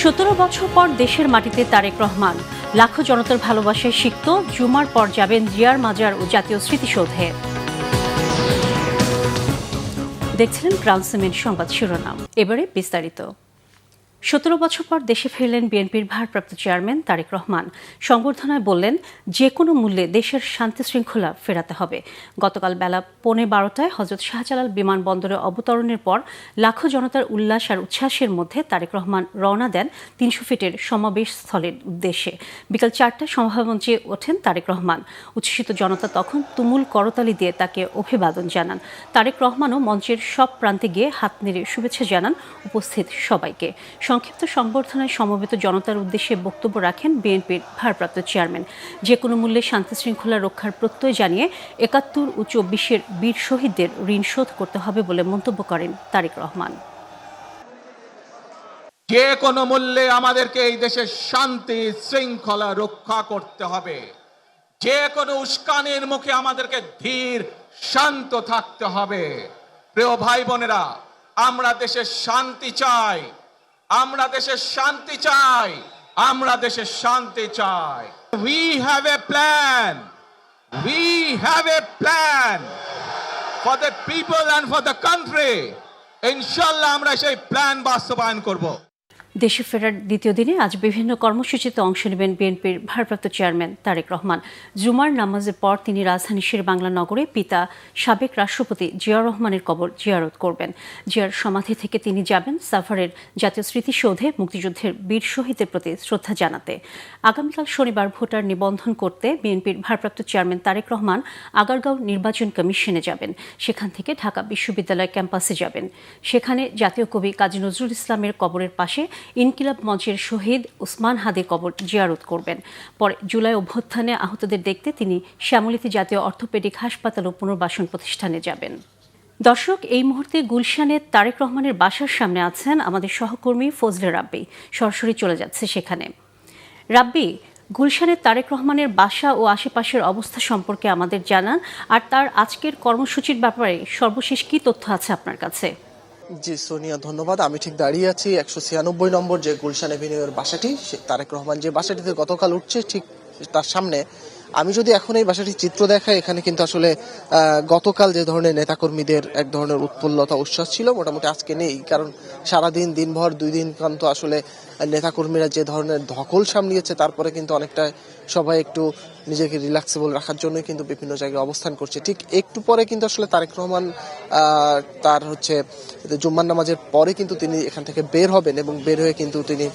17 বছর পর দেশের মাটিতে তারেক রহমান, লাখো জনতার ভালোবাসায় সিক্ত জুমার পর যাবেন জিয়ার মাজার ও জাতীয় স্মৃতিসৌধে। দেখছিলেন ক্রাউন সিমেন্ট সংবাদ শিরোনাম, এবারে বিস্তারিত। 17 বছর পর দেশে ফিরলেন বিএনপির ভারপ্রাপ্ত চেয়ারম্যান তারেক রহমান। সংবর্ধনায় বললেন, যে কোনো মূল্যে দেশের শান্তি শৃঙ্খলা ফেরাতে হবে। গতকাল বেলা 11:15টায় হযরত শাহজালাল বিমানবন্দরে অবতরণের পর লাখো জনতার উল্লাস আর উচ্ছ্বাসের মধ্যে তারেক রহমান রওনা দেন 300 ফিটের সমাবেশ স্থলের উদ্দেশ্যে। বিকাল 4টায় সভামঞ্চে ওঠেন তারেক রহমান। উচ্ছ্বসিত জনতা তখন তুমুল করতালি দিয়ে তাকে অভিবাদন জানান। তারেক রহমানও মঞ্চের সব প্রান্তে গিয়ে হাত নেড়ে শুভেচ্ছা জানান উপস্থিত সবাইকে। সংক্ষিপ্ত সংবর্ধনায় সমবেত জনতার উদ্দেশ্যে বক্তব্য রাখেন বিএনপির ভারপ্রাপ্ত চেয়ারম্যান। যে কোনো মূল্যে শান্তি শৃঙ্খলা রক্ষার প্রত্যয় জানিয়ে ৭১ ও ২৪-এর বীর শহীদদের ঋণ শোধ করতে হবে বলে মন্তব্য করেন তারেক রহমান। যে কোনো মূল্যে আমাদেরকে এই দেশের শান্তি শৃঙ্খলা রক্ষা করতে হবে। যে কোনো উস্কানির মুখে আমাদেরকে ধীর শান্ত থাকতে হবে। প্রিয় ভাই বোনেরা, আমরা দেশের শান্তি চাই, আমরা দেশের শান্তি চাই, আমরা দেশের শান্তি চাই। We have a plan. We have a plan for the people and for the country. ইনশাআল্লাহ আমরা সেই প্ল্যান বাস্তবায়ন করব। দেশে ফেরার দ্বিতীয় দিনে আজ বিভিন্ন কর্মসূচিতে অংশ নেবেন বিএনপির ভারপ্রাপ্ত চেয়ারম্যান তারেক রহমান। জুমার নামাজের পর তিনি রাজধানী শেরেবাংলা নগরে পিতা সাবেক রাষ্ট্রপতি জিয়াউর রহমানের কবর জিয়ারত করবেন। জিয়ার সমাধি থেকে তিনি যাবেন সাভারের জাতীয় স্মৃতিসৌধে মুক্তিযুদ্ধের বীর শহীদদের প্রতি শ্রদ্ধা জানাতে। আগামীকাল শনিবার ভোটার নিবন্ধন করতে বিএনপির ভারপ্রাপ্ত চেয়ারম্যান তারেক রহমান আগারগাঁও নির্বাচন কমিশনে যাবেন। সেখান থেকে ঢাকা বিশ্ববিদ্যালয় ক্যাম্পাসে যাবেন। সেখানে জাতীয় কবি কাজী নজরুল ইসলামের কবরের পাশে ইনকিলাব মঞ্চের শহীদ ওসমান হাদির কবর জিয়ারত করবেন। পরে জুলাই অভ্যুত্থানে আহতদের দেখতে তিনি শ্যামলীতে জাতীয় অর্থোপেডিক হাসপাতাল ও পুনর্বাসন প্রতিষ্ঠানে যাবেন। দর্শক, এই মুহূর্তে গুলশানে তারেক রহমানের বাসার সামনে আছেন আমাদের সহকর্মী ফজলে রাব্বি। সরাসরি চলে যাচ্ছে সেখানে। রাব্বি, গুলশানের তারেক রহমানের বাসা ও আশেপাশের অবস্থা সম্পর্কে আমাদের জানান, আর তার আজকের কর্মসূচির ব্যাপারে সর্বশেষ কী তথ্য আছে আপনার কাছে? জি সোনিয়া, ধন্যবাদ। আমি ঠিক দাঁড়িয়ে আছি 196 নম্বর যে গুলশান এভিনিউয়ের বাসাটি, তারেক রহমান যে বাসাটিতে গতকাল উঠছে ঠিক তার সামনে। আমি যদি এখন এই বাসাটির চিত্র দেখাই, এখানে কিন্তু আসলে গতকাল যে ধরনের নেতাকর্মীদের এক ধরনের উৎফুল্লতা উচ্ছ্বাস ছিল, মোটামুটি আজকে নেই। কারণ সারাদিন দিনভর 2 দিন কান্ত আসলে নেতাকর্মীরা যে ধরনের ধকল সামলিয়েছে, তারপরে কিন্তু অনেকটা সবাই একটু নিজেকে রিল্যাক্সেবল রাখার জন্য কিন্তু বিভিন্ন জায়গায় অবস্থান করছে। ঠিক একটু পরে কিন্তু আসলে তারেক রহমান তার জুম্মার নামাজের পরে কিন্তু তিনি এখান থেকে বের হবেন এবং বের হয়ে কিন্তু তিনি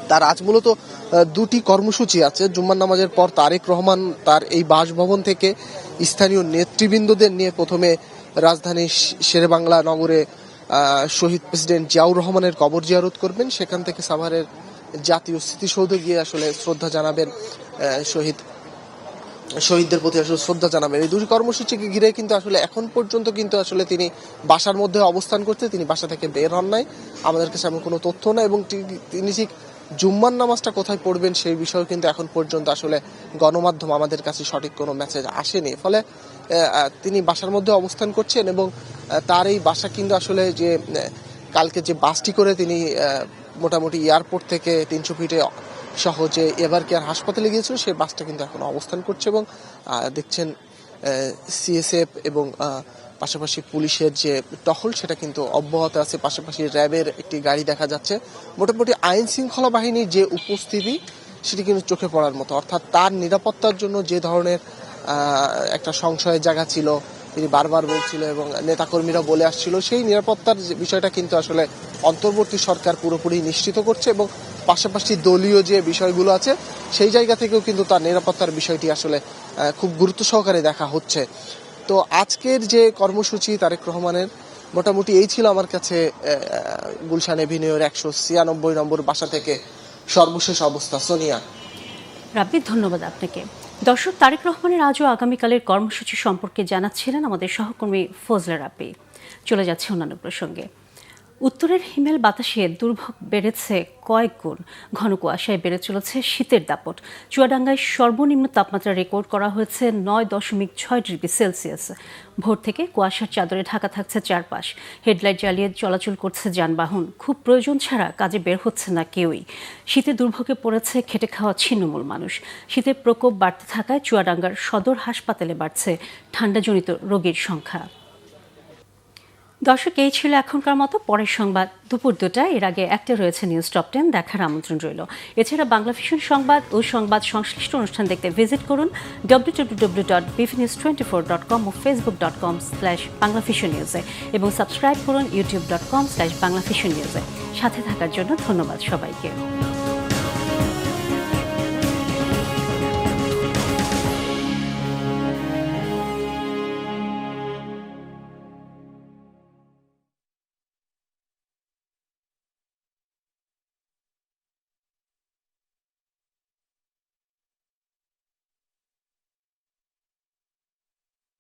তার আজ মূলত 2টি কর্মসূচি আছে। জুম্মার নামাজের পর তারেক রহমান তার এই বাসভবন থেকে স্থানীয় নেতৃবৃন্দদের নিয়ে প্রথমে রাজধানী শেরেবাংলা নগরে শহীদ প্রেসিডেন্ট জিয়াউর রহমানের কবর জিয়ারত করবেন। সেখান থেকে সাভারের জাতীয় স্মৃতিসৌধে গিয়ে আসলে শ্রদ্ধা জানাবেন, শহীদদের প্রতি আসলে শ্রদ্ধা জানাবেন। এই 2টি কর্মসূচিকে ঘিরে কিন্তু আসলে এখন পর্যন্ত কিন্তু আসলে তিনি বাসার মধ্যে অবস্থান করতে, তিনি বাসা থেকে বের হন নাই। আমাদের কাছে এমন কোনো তথ্য নাই এবং তিনি ঠিক জুম্মার নামাজটা কোথায় পড়বেন সেই বিষয়ে কিন্তু এখন পর্যন্ত আসলে গণমাধ্যম আমাদের কাছে সঠিক কোনো মেসেজ আসেনি। ফলে তিনি বাসার মধ্যে অবস্থান করছেন এবং তার এই বাসা কিন্তু আসলে যে কালকে যে বাসটি করে তিনি মোটামুটি এয়ারপোর্ট থেকে 300 ফিটে সহজে এভার কেয়ার হাসপাতালে গিয়েছিল, সেই বাসটা কিন্তু এখন অবস্থান করছে এবং দেখছেন সিএসএফ এবং পাশাপাশি পুলিশের যে টহল সেটা কিন্তু অব্যাহত আছে। পাশাপাশি র্যাবের একটি গাড়ি দেখা যাচ্ছে। মোটামুটি আইন শৃঙ্খলা বাহিনীর যে উপস্থিতি সেটি কিন্তু চোখে পড়ার মতো। অর্থাৎ তার নিরাপত্তার জন্য যে ধরনের একটা সংশয়ের জায়গা ছিল, তিনি বারবার বলছিল এবং নেতাকর্মীরা বলে আসছিল, সেই নিরাপত্তার বিষয়টা কিন্তু আসলে অন্তর্বর্তী সরকার পুরোপুরি নিশ্চিত করছে এবং পাশাপাশি দলীয় যে বিষয়গুলো আছে সেই জায়গা থেকেও কিন্তু তার নিরাপত্তার বিষয়টি আসলে খুব গুরুত্ব সহকারে দেখা হচ্ছে। তো আজকের যে কর্মসূচি তারেক রহমানের মোটামুটি এই ছিল আমার কাছে গুলশান এভিনিউর 196 নম্বর বাসা থেকে সর্বশেষ অবস্থা। সোনিয়া। রাব্বি, ধন্যবাদ আপনাকে। দর্শক, তারেক রহমানের আজও আগামীকালের কর্মসূচি সম্পর্কে জানাচ্ছিলেন আমাদের সহকর্মী ফজলে রাব্বি। চলে যাচ্ছে অন্যান্য প্রসঙ্গে। উত্তরের হিমেল বাতাসে দুর্ভোগ বেড়েছে কয়েক গুণ। ঘন কুয়াশায় বেড়ে চলেছে শীতের দাপট। চুয়াডাঙ্গায় সর্বনিম্ন তাপমাত্রা রেকর্ড করা হয়েছে 9.6 ডিগ্রি সেলসিয়াস। ভোর থেকে কুয়াশার চাদরে ঢাকা থাকছে চারপাশ। হেডলাইট জ্বালিয়ে চলাচল করছে যানবাহন। খুব প্রয়োজন ছাড়া কাজে বের হচ্ছে না কেউই। শীতে দুর্ভোগে পড়েছে খেটে খাওয়া ছিন্নমূল মানুষ। শীতের প্রকোপ বাড়তে থাকায় চুয়াডাঙ্গার সদর হাসপাতালে বাড়ছে ঠান্ডাজনিত রোগীর সংখ্যা। দর্শক, এই ছিল এখনকার মতো। পরের সংবাদ দুপুর 2টায়। এর আগে একটা রয়েছে নিউজ টপ 10, দেখার আমন্ত্রণ রইল। এছাড়া বাংলা ভিশন সংবাদ ও সংবাদ সংশ্লিষ্ট অনুষ্ঠান দেখতে ভিজিট করুন www.bvnews24.com ও facebook.com/banglavisionnews এবং সাবস্ক্রাইব করুন youtube.com/banglavisionnews। সাথে থাকার জন্য ধন্যবাদ সবাইকে।